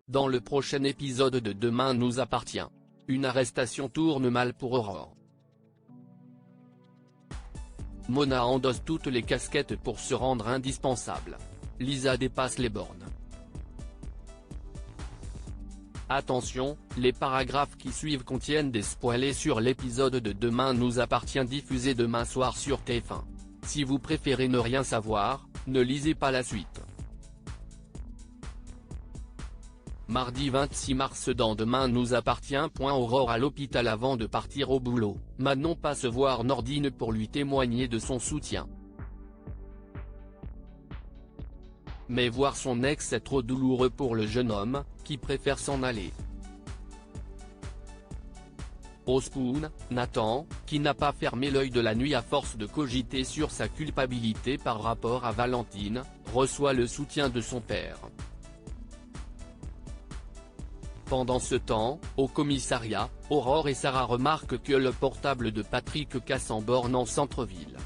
Dans le prochain épisode de Demain nous appartient. Une arrestation tourne mal pour Aurore. Mona endosse toutes les casquettes pour se rendre indispensable. Lisa dépasse les bornes. Attention, les paragraphes qui suivent contiennent des spoilers sur l'épisode de Demain nous appartient diffusé demain soir sur TF1. Si vous préférez ne rien savoir, ne lisez pas la suite. Mardi 26 mars dans Demain nous appartient. Aurore à l'hôpital avant de partir au boulot. Manon passe voir Nordine pour lui témoigner de son soutien. Mais voir son ex est trop douloureux pour le jeune homme, qui préfère s'en aller. Au Spoon, Nathan, qui n'a pas fermé l'œil de la nuit à force de cogiter sur sa culpabilité par rapport à Valentine, reçoit le soutien de son père. Pendant ce temps, au commissariat, Aurore et Sarah remarquent que le portable de Patrick casse en borne en centre-ville.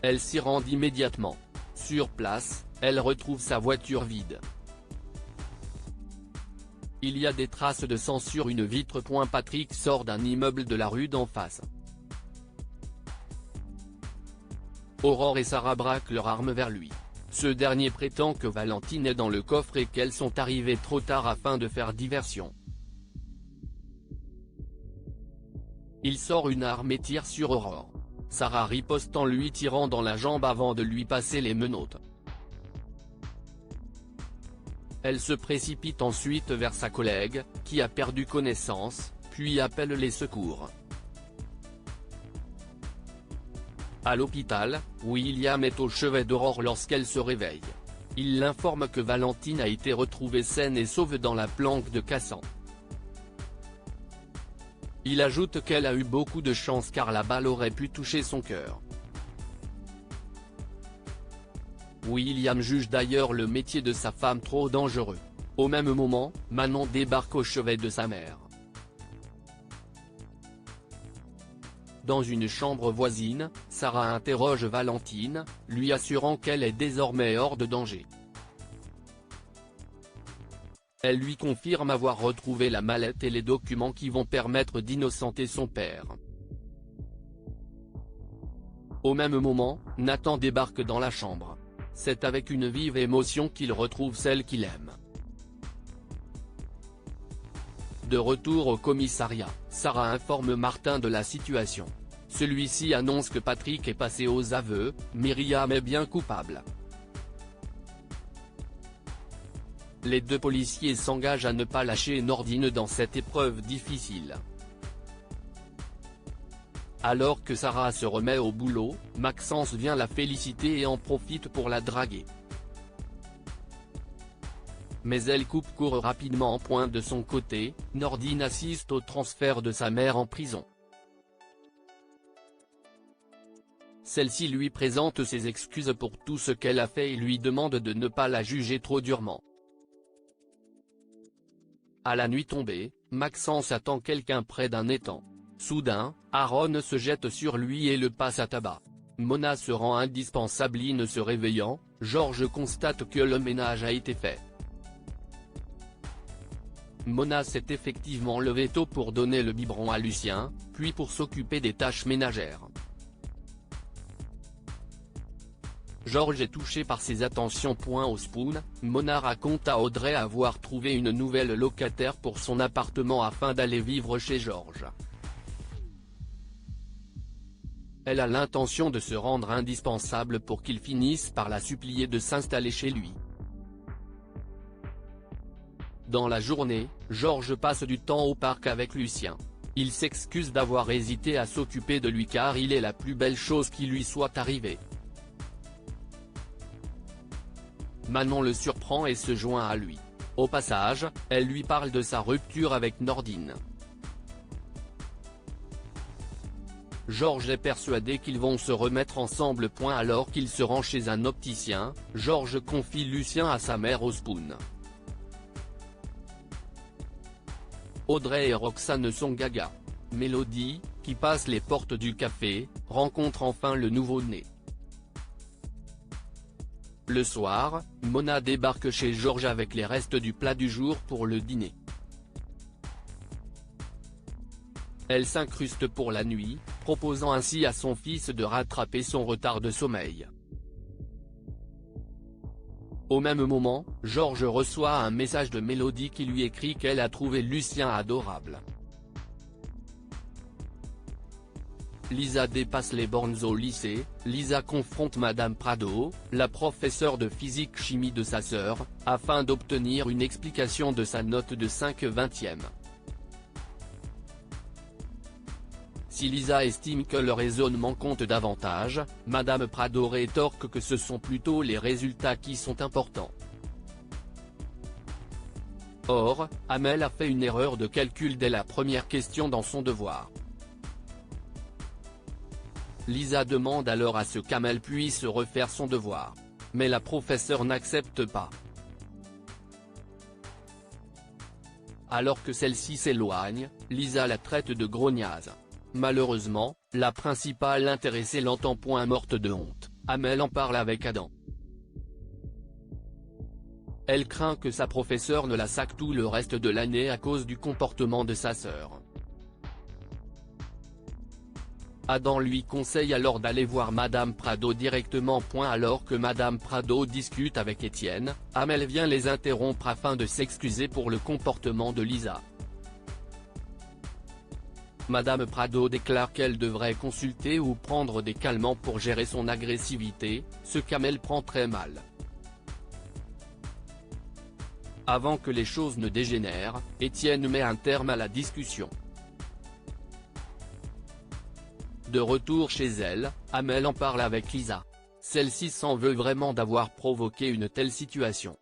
Elle s'y rend immédiatement. Sur place, elle retrouve sa voiture vide. Il y a des traces de sang sur une vitre. Patrick sort d'un immeuble de la rue d'en face. Aurore et Sarah braquent leur arme vers lui. Ce dernier prétend que Valentine est dans le coffre et qu'elles sont arrivées trop tard afin de faire diversion. Il sort une arme et tire sur Aurore. Sarah riposte en lui tirant dans la jambe avant de lui passer les menottes. Elle se précipite ensuite vers sa collègue, qui a perdu connaissance, puis appelle les secours. À l'hôpital, William est au chevet d'Aurore lorsqu'elle se réveille. Il l'informe que Valentine a été retrouvée saine et sauve dans la planque de Cassan. Il ajoute qu'elle a eu beaucoup de chance car la balle aurait pu toucher son cœur. William juge d'ailleurs le métier de sa femme trop dangereux. Au même moment, Manon débarque au chevet de sa mère. Dans une chambre voisine, Sarah interroge Valentine, lui assurant qu'elle est désormais hors de danger. Elle lui confirme avoir retrouvé la mallette et les documents qui vont permettre d'innocenter son père. Au même moment, Nathan débarque dans la chambre. C'est avec une vive émotion qu'il retrouve celle qu'il aime. De retour au commissariat, Sarah informe Martin de la situation. Celui-ci annonce que Patrick est passé aux aveux, Myriam est bien coupable. Les deux policiers s'engagent à ne pas lâcher Nordine dans cette épreuve difficile. Alors que Sarah se remet au boulot, Maxence vient la féliciter et en profite pour la draguer. Mais elle coupe court rapidement. De son côté, Nordine assiste au transfert de sa mère en prison. Celle-ci lui présente ses excuses pour tout ce qu'elle a fait et lui demande de ne pas la juger trop durement. À la nuit tombée, Maxence attend quelqu'un près d'un étang. Soudain, Aaron se jette sur lui et le passe à tabac. Mona se rend indispensable. Se réveillant, Georges constate que le ménage a été fait. Mona s'est effectivement levée tôt pour donner le biberon à Lucien, puis pour s'occuper des tâches ménagères. Georges est touché par ses attentions. Au Spoon, Mona raconte à Audrey avoir trouvé une nouvelle locataire pour son appartement afin d'aller vivre chez Georges. Elle a l'intention de se rendre indispensable pour qu'il finisse par la supplier de s'installer chez lui. Dans la journée, Georges passe du temps au parc avec Lucien. Il s'excuse d'avoir hésité à s'occuper de lui car il est la plus belle chose qui lui soit arrivée. Manon le surprend et se joint à lui. Au passage, elle lui parle de sa rupture avec Nordine. Georges est persuadé qu'ils vont se remettre ensemble. Alors qu'il se rend chez un opticien, Georges confie Lucien à sa mère au Spoon. Audrey et Roxane sont gaga. Mélodie, qui passe les portes du café, rencontre enfin le nouveau-né. Le soir, Mona débarque chez Georges avec les restes du plat du jour pour le dîner. Elle s'incruste pour la nuit, proposant ainsi à son fils de rattraper son retard de sommeil. Au même moment, Georges reçoit un message de Mélodie qui lui écrit qu'elle a trouvé Lucien adorable. Lisa dépasse les bornes au lycée. Lisa confronte Madame Prado, la professeure de physique-chimie de sa sœur, afin d'obtenir une explication de sa note de 5/20. Si Lisa estime que le raisonnement compte davantage, Madame Prado rétorque que ce sont plutôt les résultats qui sont importants. Or, Amel a fait une erreur de calcul dès la première question dans son devoir. Lisa demande alors à ce qu'Amel puisse refaire son devoir. Mais la professeure n'accepte pas. Alors que celle-ci s'éloigne, Lisa la traite de grognasse. Malheureusement, la principale intéressée l'entend point morte de honte. Amel en parle avec Adam. Elle craint que sa professeure ne la saque tout le reste de l'année à cause du comportement de sa sœur. Adam lui conseille alors d'aller voir Madame Prado directement. Alors que Madame Prado discute avec Étienne, Amel vient les interrompre afin de s'excuser pour le comportement de Lisa. Madame Prado déclare qu'elle devrait consulter ou prendre des calmants pour gérer son agressivité, ce qu'Amel prend très mal. Avant que les choses ne dégénèrent, Étienne met un terme à la discussion. De retour chez elle, Amel en parle avec Lisa. Celle-ci s'en veut vraiment d'avoir provoqué une telle situation.